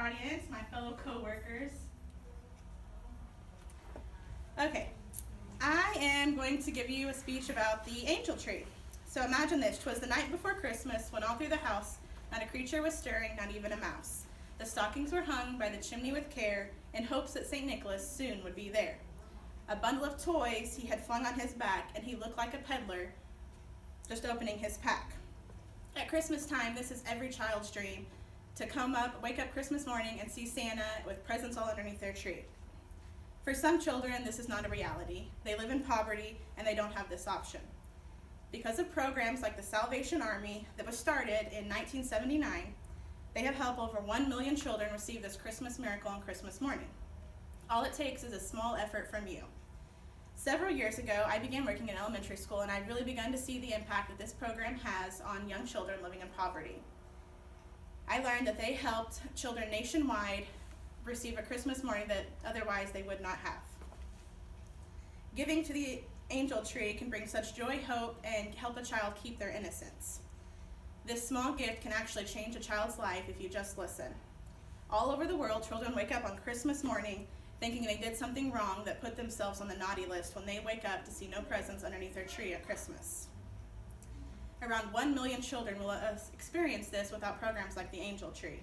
audience, my fellow co-workers. Okay, I am going to give you a speech about the angel tree. So imagine this, 'twas the night before Christmas, when all through the house not a creature was stirring, not even a mouse. The stockings were hung by the chimney with care, in hopes that St. Nicholas soon would be there. A bundle of toys he had flung on his back, and he looked like a peddler just opening his pack. At Christmas time, this is every child's dream, to wake up Christmas morning and see Santa with presents all underneath their tree. For some children, this is not a reality. They live in poverty and they don't have this option. Because of programs like the Salvation Army that was started in 1979, they have helped over 1 million children receive this Christmas miracle on Christmas morning. All it takes is a small effort from you. Several years ago, I began working in elementary school, and I've really begun to see the impact that this program has on young children living in poverty. I learned that they helped children nationwide receive a Christmas morning that otherwise they would not have. Giving to the angel tree can bring such joy, hope, and help a child keep their innocence. This small gift can actually change a child's life if you just listen. All over the world, children wake up on Christmas morning thinking they did something wrong that put themselves on the naughty list when they wake up to see no presents underneath their tree at Christmas. Around 1 million children will experience this without programs like the angel tree.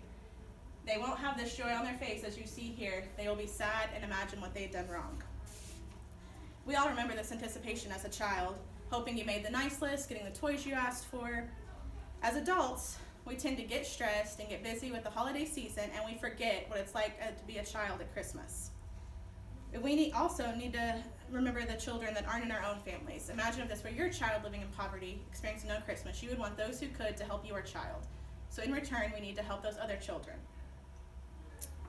They won't have this joy on their face as you see here. They will be sad and imagine what they've done wrong. We all remember this anticipation as a child, hoping you made the nice list, getting the toys you asked for. As adults, we tend to get stressed and get busy with the holiday season, and we forget what it's like to be a child at Christmas. We also need to remember the children that aren't in our own families. Imagine if this were your child living in poverty, experiencing no Christmas. You would want those who could to help your child. So in return, we need to help those other children.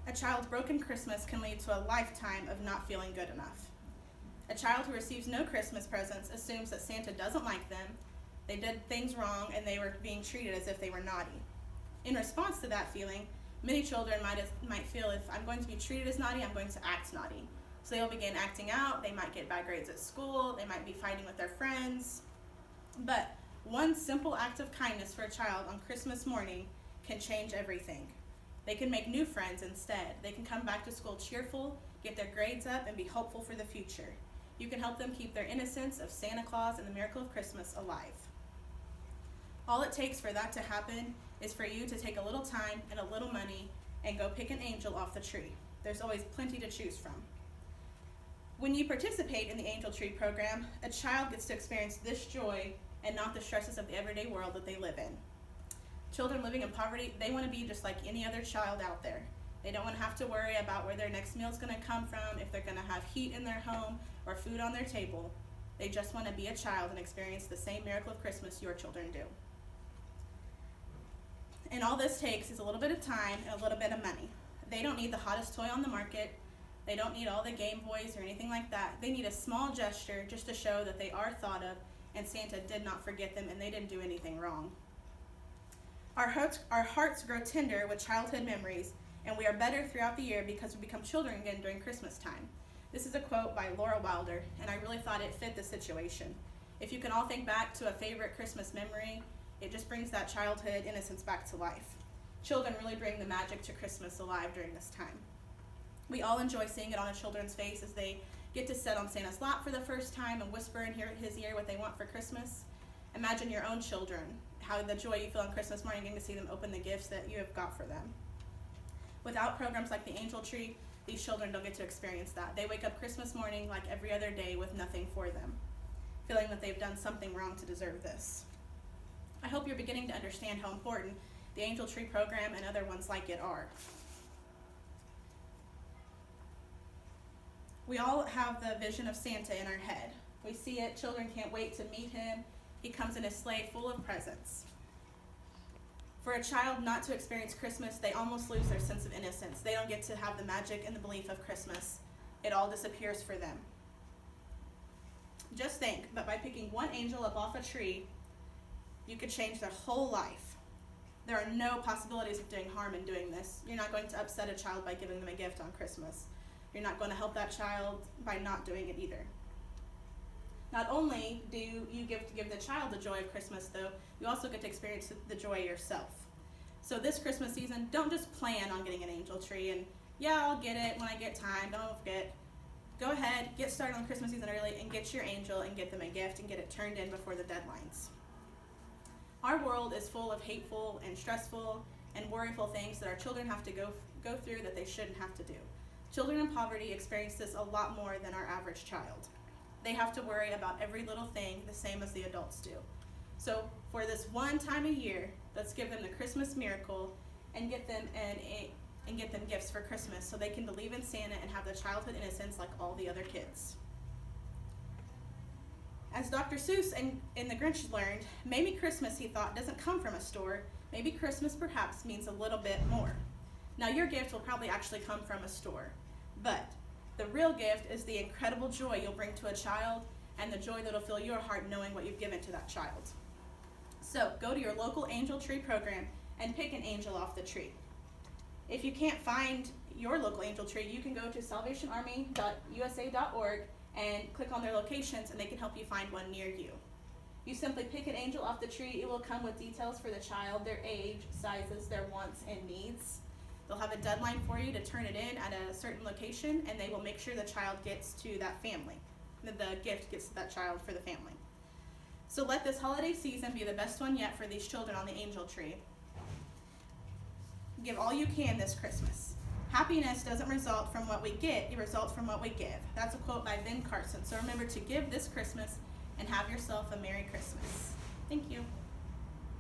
A child's broken Christmas can lead to a lifetime of not feeling good enough. A child who receives no Christmas presents assumes that Santa doesn't like them, they did things wrong, and they were being treated as if they were naughty. In response to that feeling, many children might feel, if I'm going to be treated as naughty, I'm going to act naughty. So they'll begin acting out, they might get bad grades at school, they might be fighting with their friends. But one simple act of kindness for a child on Christmas morning can change everything. They can make new friends instead. They can come back to school cheerful, get their grades up, and be hopeful for the future. You can help them keep their innocence of Santa Claus and the miracle of Christmas alive. All it takes for that to happen is for you to take a little time and a little money and go pick an angel off the tree. There's always plenty to choose from. When you participate in the Angel Tree program, a child gets to experience this joy and not the stresses of the everyday world that they live in. Children living in poverty, they want to be just like any other child out there. They don't want to have to worry about where their next meal is going to come from, if they're going to have heat in their home or food on their table. They just want to be a child and experience the same miracle of Christmas your children do. And all this takes is a little bit of time and a little bit of money. They don't need the hottest toy on the market. They don't need all the Game Boys or anything like that. They need a small gesture just to show that they are thought of and Santa did not forget them and they didn't do anything wrong. Our hearts grow tender with childhood memories, and we are better throughout the year because we become children again during Christmas time. This is a quote by Laura Wilder, and I really thought it fit the situation. If you can all think back to a favorite Christmas memory, it just brings that childhood innocence back to life. Children really bring the magic to Christmas alive during this time. We all enjoy seeing it on a children's face as they get to sit on Santa's lap for the first time and whisper in his ear what they want for Christmas. Imagine your own children, how the joy you feel on Christmas morning getting to see them open the gifts that you have got for them. Without programs like the Angel Tree, these children don't get to experience that. They wake up Christmas morning like every other day with nothing for them, feeling that they've done something wrong to deserve this. I hope you're beginning to understand how important the Angel Tree program and other ones like it are. We all have the vision of Santa in our head. We see it, children can't wait to meet him. He comes in a sleigh full of presents. For a child not to experience Christmas, they almost lose their sense of innocence. They don't get to have the magic and the belief of Christmas. It all disappears for them. Just think, but by picking one angel up off a tree, you could change their whole life. There are no possibilities of doing harm in doing this. You're not going to upset a child by giving them a gift on Christmas. You're not going to help that child by not doing it either. Not only do you give the child the joy of Christmas, though, you also get to experience the joy yourself. So this Christmas season, don't just plan on getting an angel tree and, yeah, I'll get it when I get time, don't forget. Go ahead, get started on Christmas season early and get your angel and get them a gift and get it turned in before the deadlines. Our world is full of hateful and stressful and worryful things that our children have to go through that they shouldn't have to do. Children in poverty experience this a lot more than our average child. They have to worry about every little thing the same as the adults do. So for this one time a year, let's give them the Christmas miracle and get them gifts for Christmas so they can believe in Santa and have the childhood innocence like all the other kids. As Dr. Seuss in The Grinch learned, maybe Christmas, he thought, doesn't come from a store. Maybe Christmas perhaps means a little bit more. Now your gift will probably actually come from a store, but the real gift is the incredible joy you'll bring to a child and the joy that'll fill your heart knowing what you've given to that child. So go to your local angel tree program and pick an angel off the tree. If you can't find your local angel tree, you can go to salvationarmy.usa.org and click on their locations and they can help you find one near you. You simply pick an angel off the tree. It will come with details for the child, their age, sizes, their wants, and needs. They'll have a deadline for you to turn it in at a certain location, and they will make sure the child gets to that family. The gift gets to that child for the family. So let this holiday season be the best one yet for these children on the angel tree. Give all you can this Christmas. Happiness doesn't result from what we get, it results from what we give. That's a quote by Ben Carson. So remember to give this Christmas and have yourself a Merry Christmas. Thank you.